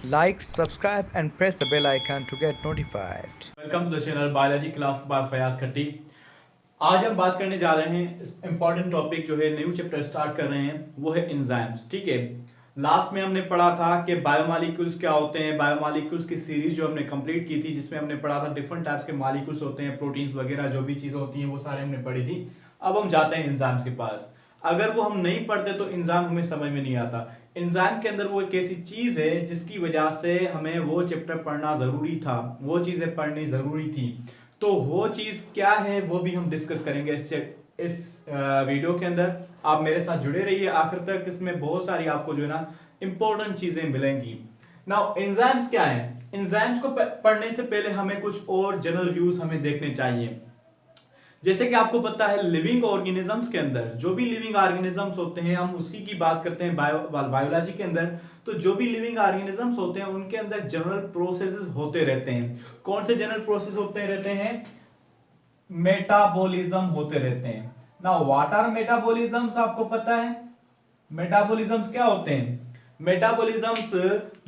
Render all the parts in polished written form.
Like, subscribe, and press the bell icon to get notified. Welcome to the channel biology class by Fayaz Khatti. आज हम बात करने जा रहे हैं इंपॉर्टेंट टॉपिक जो है न्यू चैप्टर स्टार्ट कर रहे हैं वो है एंजाइम्स। ठीक है, लास्ट में हमने पढ़ा था कि बायोमॉलिक्यूल्स क्या होते हैं। बायोमॉलिक्यूल्स की सीरीज जो हमने कंप्लीट की थी जिसमें हमने पढ़ा था डिफरेंट टाइप्स के मॉलिक्यूल्स होते हैं, प्रोटीन्स वगैरह जो भी चीजें होती हैं वो सारे हमने पढ़ी थी। अब हम जाते हैं एंजाइम्स के पास। अगर वो हम नहीं पढ़ते तो एंजाइम हमें समझ में नहीं आता। एंजाइम के अंदर वो एक ऐसी चीज है जिसकी वजह से हमें वो चैप्टर पढ़ना जरूरी था, वो चीजें पढ़नी जरूरी थी। तो वो चीज क्या है वो भी हम डिस्कस करेंगे इस वीडियो के अंदर। आप मेरे साथ जुड़े रहिए आखिर तक, इसमें बहुत सारी आपको जो है ना इंपॉर्टेंट चीजें मिलेंगी। नाउ एंजाइम्स क्या है? एंजाइम्स को पढ़ने से पहले हमें कुछ और जनरल व्यूज हमें देखने चाहिए। जैसे कि आपको पता है लिविंग ऑर्गेनिजम्स के अंदर जो भी लिविंग ऑर्गेनिजम्स होते हैं, हम उसकी की बात करते हैं बायोलॉजी के अंदर। तो जो भी लिविंग ऑर्गेनिजम्स होते हैं उनके अंदर जनरल प्रोसेसेस होते रहते हैं। कौन से जनरल प्रोसेस होते रहते हैं? मेटाबॉलिज्म होते रहते हैं। Now what are metabolisms? आपको पता है मेटाबॉलिज्म्स क्या होते हैं? मेटाबॉलिज्म्स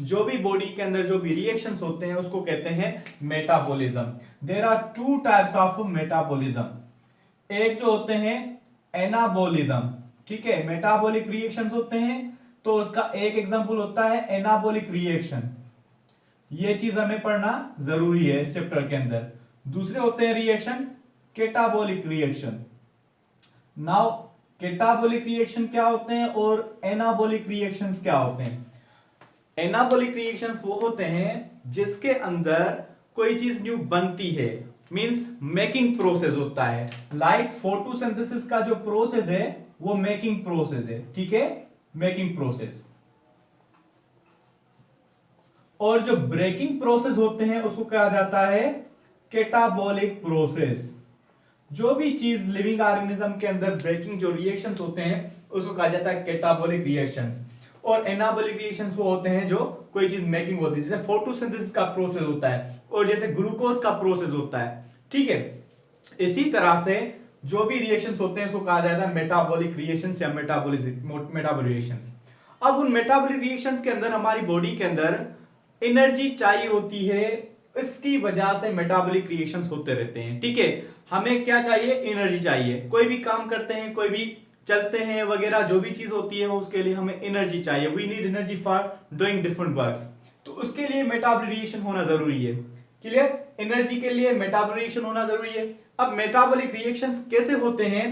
जो भी बॉडी के अंदर जो भी रिएक्शंस होते हैं उसको कहते हैं metabolism. There are two types of metabolism. एक जो होते हैं एनाबॉलिज्म, ठीक है, मेटाबॉलिक रिएक्शंस होते हैं तो उसका एक एग्जांपल होता है एनाबॉलिक रिएक्शन। ये चीज हमें पढ़ना जरूरी है इस चैप्टर के अंदर। दूसरे होते हैं रिएक्शन केटाबॉलिक रिएक्शन। नाउ केटाबॉलिक रिएक्शन क्या होते हैं और एनाबॉलिक रिएक्शंस क्या होते हैं? एनाबॉलिक रिएक्शंस वो होते हैं जिसके अंदर कोई चीज न्यू बनती है, मींस मेकिंग प्रोसेस होता है। लाइक फोटोसिंथेसिस का जो प्रोसेस है वो मेकिंग प्रोसेस है, ठीक है, मेकिंग प्रोसेस। और जो ब्रेकिंग प्रोसेस होते हैं उसको कहा जाता है केटाबॉलिक प्रोसेस। जो भी चीज लिविंग ऑर्गेनिज्म के अंदर ब्रेकिंग जो रिएक्शंस होते हैं उसको कहा जाता है केटाबॉलिक रिएक्शंस। और एनाबॉलिक रिएक्शंस वो होते हैं जो कोई चीज मेकिंग होती है, जैसे फोटोसिंथेसिस का प्रोसेस होता है और जैसे ग्लूकोज का प्रोसेस होता है, ठीक है। इसी तरह से जो भी रिएक्शंस होते हैं उसको कहा जाता है मेटाबॉलिक रिएक्शंस या मेटाबॉलिक रिएक्शंस। अब उन मेटाबॉलिक रिएक्शंस के अंदर हमारी बॉडी के अंदर एनर्जी चाहिए होती है, इसकी वजह से मेटाबॉलिक रिएक्शंस होते रहते हैं, ठीक है। हमें क्या चाहिए? एनर्जी चाहिए। कोई भी काम करते हैं, कोई भी चलते हैं वगैरह जो भी चीज होती है उसके लिए हमें एनर्जी चाहिए। We need energy for doing different works. तो उसके लिए मेटाबॉलिक रिएक्शन होना जरूरी है। क्लियर? एनर्जी के लिए मेटाबॉलिक रिएक्शन होना जरूरी है। अब मेटाबॉलिक रिएक्शंस कैसे होते हैं?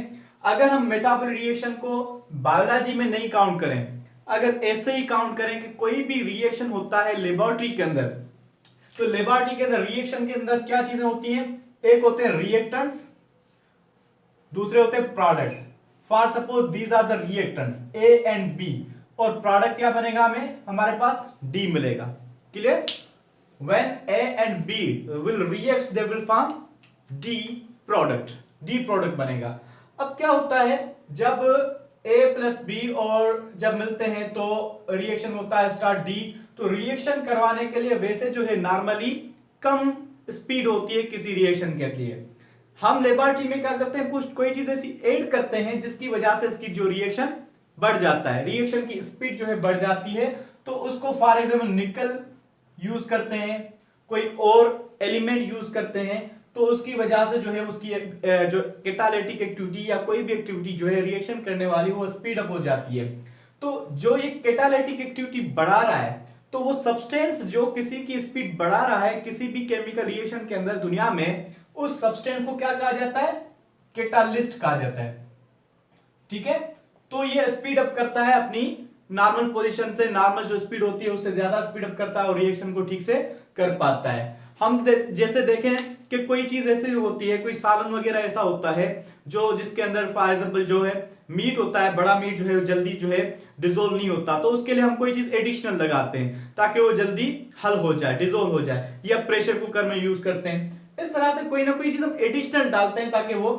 अगर हम मेटाबॉलिक रिएक्शन को बायोलॉजी में नहीं काउंट करें, अगर ऐसे ही काउंट करें कि कोई भी रिएक्शन होता है लेबोरेटरी के अंदर, तो लेबोरेटरी के अंदर रिएक्शन के अंदर क्या चीजें होती हैं? एक होते हैं रिएक्टेंट्स, दूसरे होते हैं products. For suppose these are the reactants A and B, और प्रोडक्ट क्या बनेगा? हमें हमारे पास डी मिलेगा। Clear? When A and B will react they will form D product, D product बनेगा। अब क्या होता है जब ए प्लस बी और जब मिलते हैं तो रिएक्शन होता है स्टार्ट डी। तो रिएक्शन करवाने के लिए वैसे जो है नॉर्मली कम स्पीड होती है किसी रिएक्शन के लिए। हम लेबोरेटरी में क्या करते हैं? कुछ कोई चीज ऐसी ऐड करते हैं जिसकी वजह से इसकी जो रिएक्शन बढ़ जाता है, रिएक्शन की स्पीड जो है बढ़ जाती है। तो उसको फॉर एग्जाम्पल निकल यूज करते हैं, कोई और एलिमेंट यूज करते हैं, तो उसकी वजह से जो है उसकी जो कैटालिटिक एक्टिविटी या कोई भी एक्टिविटी जो है रिएक्शन करने वाली वो स्पीड अप हो जाती है। तो जो ये कैटालिटिक एक्टिविटी बढ़ा रहा है, तो वो सब्सटेंस जो किसी की स्पीड बढ़ा रहा है किसी भी केमिकल रिएक्शन के अंदर दुनिया में, उस सब्सटेंस को क्या कहा जाता है? कैटालिस्ट कहा जाता है, ठीक है। तो ये स्पीड अप करता है अपनी नॉर्मल पोजीशन से, नॉर्मल जो स्पीड होती है उससे ज्यादा स्पीड अप करता है और रिएक्शन को ठीक से कर पाता है। हम जैसे देखें कि कोई चीज ऐसी होती है, कोई सालन वगैरह ऐसा होता है जो जिसके अंदर फॉर एग्जांपल जो है मीट होता है, बड़ा मीट जो है जल्दी जो है डिसोल्व नहीं होता, तो उसके लिए हम कोई चीज एडिशनल लगाते हैं ताकि वो जल्दी हल हो जाए, डिसोल्व हो जाए, या प्रेशर कुकर में यूज करते हैं। इस तरह से कोई ना कोई चीज हम एडिशनल डालते हैं ताकि वो,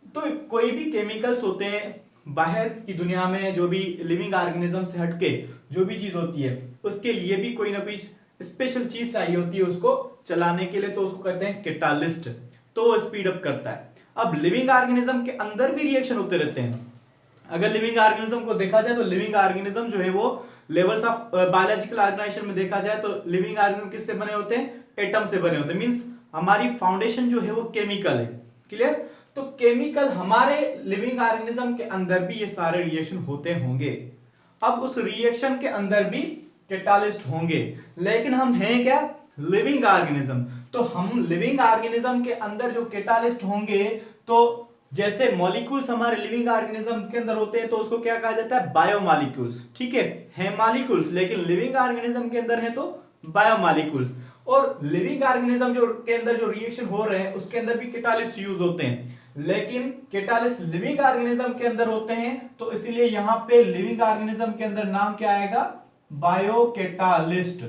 तो कोई भी केमिकल्स होते हैं बाहर की दुनिया में, जो भी लिविंग ऑर्गेनिज्म से हटके जो भी चीज होती है उसके लिए भी कोई ना कोई स्पेशल चीज चाहिए होती है उसको चलाने के लिए, तो उसको कहते हैं कैटालिस्ट। तो वो स्पीड अप करता है। अब लिविंग ऑर्गेनिज्म के अंदर भी रिएक्शन होते रहते हैं। अगर लिविंग ऑर्गेनिज्म को देखा जाए तो लिविंग ऑर्गेनिज्म जो है वो लेवल्स ऑफ बायोलॉजिकल ऑर्गेनाइजेशन में देखा जाए तो लिविंग ऑर्गेनिज्म किससे बने होते हैं, एटम से बने होते हैं। मींस हमारी फाउंडेशन जो है वो केमिकल है। क्लियर? तो केमिकल हमारे लिविंग ऑर्गेनिज्म के अंदर भी ये सारे रिएक्शन होते होंगे। अब उस रिएक्शन के अंदर भी कैटालिस्ट होंगे, लेकिन हम हैं क्या, लिविंग ऑर्गेनिज्म। तो हम लिविंग ऑर्गेनिज्म के अंदर जो कैटालिस्ट होंगे, तो जैसे मॉलिक्यूल्स हमारे लिविंग ऑर्गेनिज्म के अंदर होते हैं तो उसको क्या कहा जाता है, बायोमॉलिक्यूल्स। ठीक है मॉलिक्यूल्स, लेकिन लिविंग ऑर्गेनिज्म के अंदर है तो बायोमॉलिक्यूल्स। और लिविंग ऑर्गेनिज्म जो के अंदर जो रिएक्शन हो रहे हैं उसके अंदर भी कैटालिस्ट यूज होते हैं, लेकिन कैटालिस्ट लिविंग ऑर्गेनिज्म के अंदर होते हैं, तो इसीलिए यहां पे लिविंग ऑर्गेनिज्म के अंदर नाम क्या आएगा, बायोकैटालिस्ट।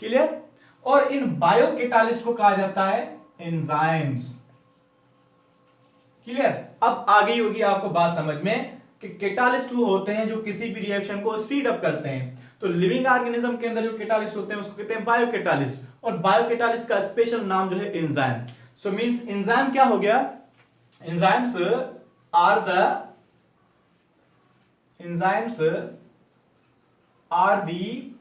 क्लियर? और इन बायोकैटालिस्ट को कहा जाता है एंजाइम्स। क्लियर? अब आ गई होगी आपको बात समझ में कि कैटालिस्ट वो होते हैं जो किसी भी रिएक्शन को स्पीड अप करते हैं। तो लिविंग ऑर्गेनिज्म के अंदर जो कैटालिस्ट होते हैं उसको कहते हैं बायोकैटालिस्ट, और बायोकैटालिस्ट का स्पेशल नाम जो है एंजाइम। सो मींस एंजाइम क्या हो गया, एंजाइम्स आर दी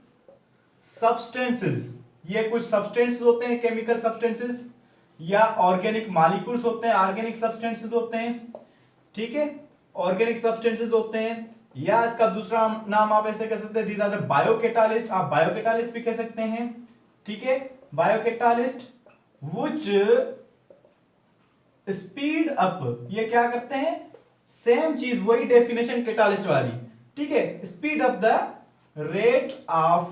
सब्सटेंसेस। ये कुछ सब्सटेंसेस होते हैं, केमिकल सब्सटेंसेस, या ऑर्गेनिक मॉलिक्यूल्स होते हैं, ऑर्गेनिक सब्सटेंसेस होते हैं। ठीक है, ऑर्गेनिक सब्सटेंसेस होते हैं, या इसका दूसरा नाम आप ऐसे कह सकते हैं, दीज आर द बायोकैटालिस्ट। आप बायोकैटालिस्ट भी कह सकते हैं। ठीक है, बायोकैटालिस्ट व्हिच स्पीड अप, ये क्या करते हैं, सेम चीज, वही डेफिनेशन कैटालिस्ट वाली। ठीक है, speed up the rate of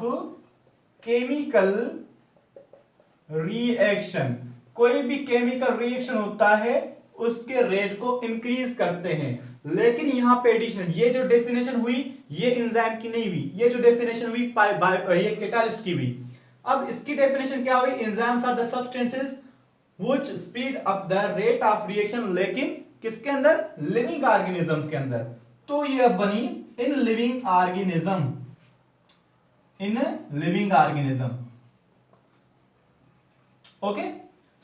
chemical reaction. कोई भी केमिकल रिएक्शन होता है उसके रेट को इंक्रीज करते हैं। लेकिन यहां पे एडिशनल, ये जो डेफिनेशन हुई ये एंजाइम की नहीं हुई, ये जो डेफिनेशन हुई ये कैटालिस्ट की हुई। अब इसकी डेफिनेशन क्या हुई, enzymes are the substances which speed up the rate of reaction, लेकिन किसके अंदर, लिविंग ऑर्गेनिजम्स के अंदर। तो ये बनी in living organism, in living organism. Okay,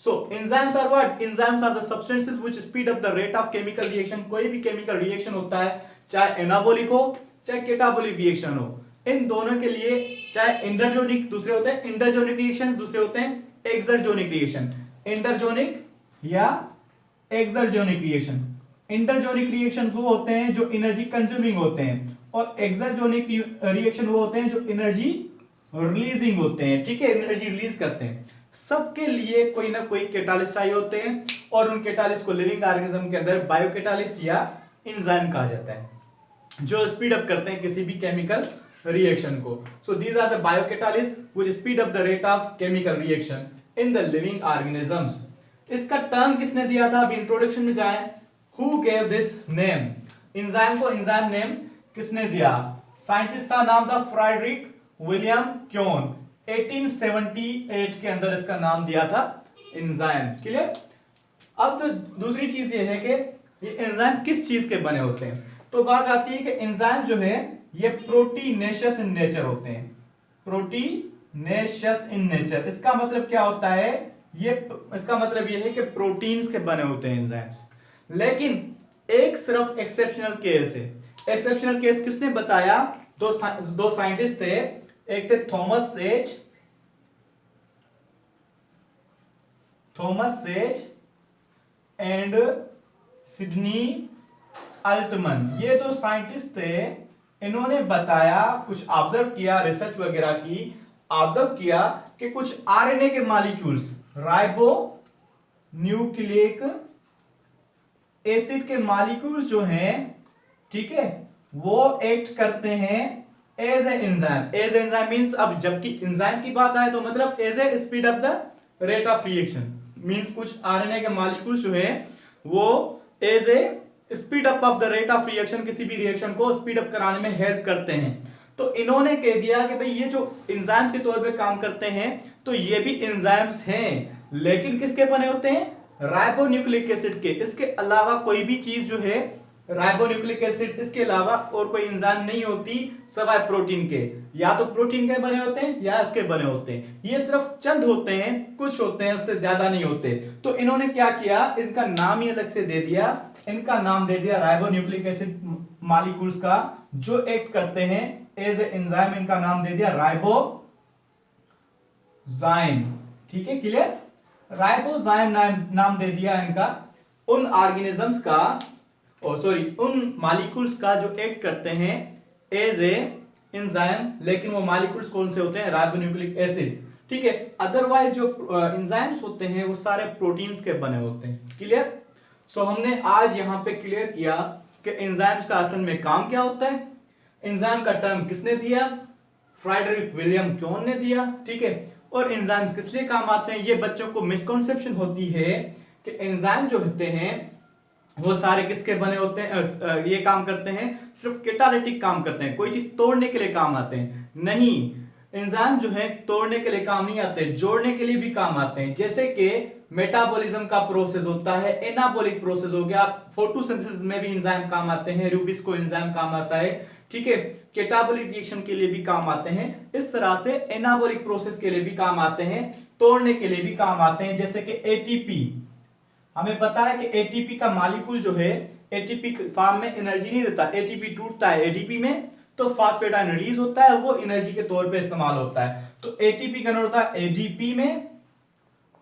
so enzymes are what, enzymes are the substances which speed up the rate of chemical reaction। कोई भी केमिकल रिएक्शन होता है, चाहे एनाबॉलिक हो चाहे कैटाबॉलिक रिएक्शन हो, इन दोनों के लिए, चाहे इंटरजोनिक, दूसरे होते हैं इंटरजोनिक रिएक्शन, दूसरे होते हैं एक्सरजोनिक रिएक्शन। इंटरजोनिक या एक्सरजोनिक रिएक्शन, इंटरजोनिक रिएक्शन वो होते हैं जो एनर्जी कंज्यूमिंग होते हैं, और एक्सरजोनिक रिएक्शन वो होते हैं जो एनर्जी रिलीजिंग होते हैं। ठीक है, एनर्जी रिलीज करते हैं। सबके लिए कोई ना कोई कैटालिस्ट चाहिए होते हैं, और उन कैटालिस्ट को लिविंग ऑर्गेनिज्म के अंदर बायोकैटालिस्ट या एंजाइम कहा जाता है, जो स्पीड अप करते हैं किसी भी केमिकल रिएक्शन को। So these are the biocatalyst which speed up the rate of chemical reaction in the living organisms. इसका टर्म किसने दिया था, अभी इंट्रोडक्शन में जाएं, who gave this name, enzyme को एंजाइम नेम किसने दिया, साइंटिस्ट का नाम था फ्रेडरिक विलियम क्योन। 1878 के अंदर इसका नाम दिया था एंजाइम। क्लियर? अब तो दूसरी चीज ये है कि ये एंजाइम किस चीज के बने होते हैं। तो बात आती है कि एंजाइम जो है ये प्रोटीनेशियस इन नेचर होते हैं, प्रोटीनेशियस इन नेचर। इसका मतलब क्या होता है, ये इसका मतलब ये है कि प्रोटीन्स के बने होते हैं एंजाइम्स। लेकिन एक सिर्फ एक्सेप्शनल केस है। एक्सेप्शनल केस किसने बताया, दो साइंटिस्ट थे, एक थे Thomas says and Sydney Altmann. ये दो साइंटिस्ट थे, इन्होंने बताया, कुछ ऑब्जर्व किया, रिसर्च वगैरह की, ऑब्जर्व किया कि कुछ आरएनए के मॉलिक्यूल्स, राइबो न्यूक्लिक एसिड के मॉलिक्यूल्स जो हैं, ठीक है, वो एक्ट करते हैं as a enzyme. As enzyme means, अब जबकि एंजाइम की बात आए तो मतलब as a speed up the rate of reaction, means कुछ आरएनए के मॉलिक्यूल्स जो है वो as a speed up of the rate of reaction, किसी भी रिएक्शन को स्पीड अप कराने में हेल्प करते हैं। तो इन्होंने कह दिया कि भाई ये जो एंजाइम के तौर पे काम करते हैं तो ये भी एंजाइम्स हैं, लेकिन किसके बने होते हैं, राइबोन्यूक्लिक एसिड के। इसके अलावा कोई भी चीज जो है, राइबोन्यूक्लिक एसिड इसके अलावा और कोई एंजाइम नहीं होती सवाए प्रोटीन के। या तो प्रोटीन के बने होते हैं या इसके बने होते हैं। ये सिर्फ चंद होते हैं, कुछ होते हैं, उससे ज्यादा नहीं होते। तो इन्होंने क्या किया, इनका नाम ही अलग से दे दिया, इनका नाम दे दिया राइबोन्यूक्लिक एसिड मॉलिक्यूल्स का, जो एक्ट करते हैं एज ए एंजाइम इनका नाम दे दिया राइबोजाइम। ठीक है, क्लियर। राइबोजाइम नाम दे दिया इनका उन ऑर्गेनिजम्स का, उन मॉलिक्यूल्स का जो एक्ट करते हैं एज ए एंजाइम, लेकिन वो मॉलिक्यूल्स कौन से होते हैं? Ribonucleic acid. ठीक है, अदरवाइज जो एंजाइम्स होते हैं वो सारे प्रोटीन्स के बने होते हैं। क्लियर। सो हमने आज यहां पे क्लियर किया कि एंजाइम्स का असल में काम क्या होता है। एंजाइम का टर्म किसने दिया? फ्रेडरिक विलियम क्योन ने दिया। ठीक है, और एंजाइम्स किस लिए काम आते हैं? ये बच्चों को मिसकॉन्सेप्शन होती है कि एंजाइम जो होते हैं वो सारे किसके बने होते हैं, ये काम करते हैं, सिर्फ कैटालिटिक काम करते हैं, कोई चीज तोड़ने के लिए काम आते हैं। नहीं, एंजाइम जो है तोड़ने के लिए काम नहीं आते, जोड़ने के लिए भी काम आते हैं। जैसे कि मेटाबॉलिज्म का प्रोसेस होता है, एनाबॉलिक प्रोसेस हो गया, फोटोसिंथेसिस में भी एंजाइम काम आते हैं, रूबिस्को एंजाइम काम आता है। ठीक है, कैटाबॉलिक रिएक्शन के लिए भी काम आते हैं। इस तरह से एनाबॉलिक प्रोसेस के लिए भी काम आते हैं, तोड़ने के लिए भी काम आते हैं। जैसे कि एटीपी, हमें पता है कि एटीपी का मॉलिक्यूल जो है एटीपी फॉर्म में एनर्जी नहीं देता, एटीपी टूटता है एडीपी में तो फॉस्फेटाइन रिलीज होता है, वो एनर्जी के तौर पे इस्तेमाल होता है। तो एटीपी कन्वर्ट होता है एडीपी में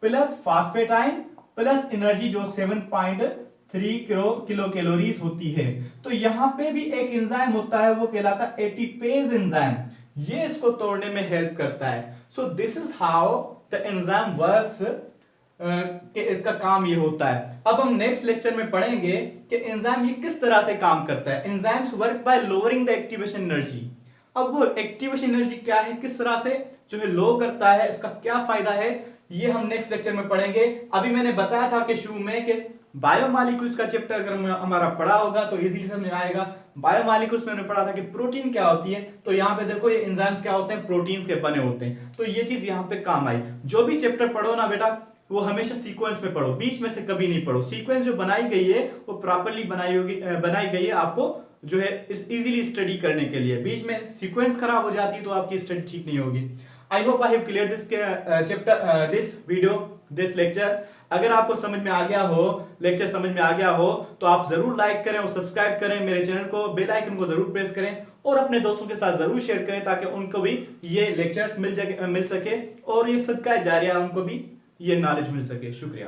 प्लस फॉस्फेटाइन प्लस एनर्जी जो 7.3 किलो कैलोरीज होती है। तो यहां पे भी एक एंजाइम होता है, वो कहलाता है एटीपेज एंजाइम, ये इसको तोड़ने में हेल्प करता है। So this is how the enzyme works, कि इसका काम ये होता है। अब हम नेक्स्ट लेक्चर में पढ़ेंगे कि एंजाइम ये किस तरह से काम करता है। Enzymes work by lowering the activation energy. अब वो एक्टिवेशन एनर्जी क्या है, किस तरह से जो है लो करता है, इसका क्या फायदा है, ये हम नेक्स्ट लेक्चर में पढ़ेंगे। अभी मैंने बताया था कि शुरू में कि बायोमॉलिक्यूल्स का चैप्टर अगर हमारा पढ़ा होगा तो इजीली समझ आएगा। बायोमॉलिक्यूल्स में हमने पढ़ा था कि प्रोटीन क्या होती है, तो यहाँ पे देखो ये एंजाइम्स क्या होते हैं, प्रोटीन्स के बने होते हैं। तो ये चीज यहाँ पे काम आई। जो भी चैप्टर पढ़ो ना बेटा, वो हमेशा सीक्वेंस में पढ़ो, बीच में से कभी नहीं पढ़ो। सीक्वेंस जो बनाई गई है वो प्रॉपर्ली बनाई गई है आपको जो है इस इजीली स्टडी करने के लिए। बीच में सीक्वेंस खराब हो जाती है तो आपकी स्टडी ठीक नहीं होगी। I hope I have clear this chapter, this video, this lecture. अगर आपको समझ में आ गया हो, लेक्चर समझ में आ गया हो, तो आप जरूर लाइक करें और सब्सक्राइब करें मेरे चैनल को, बेल आइकन को जरूर प्रेस करें और अपने दोस्तों के साथ जरूर शेयर करें ताकि उनको भी ये लेक्चर्स मिल सके और ये सदका जारिया उनको भी ये नॉलेज मिल सके। शुक्रिया।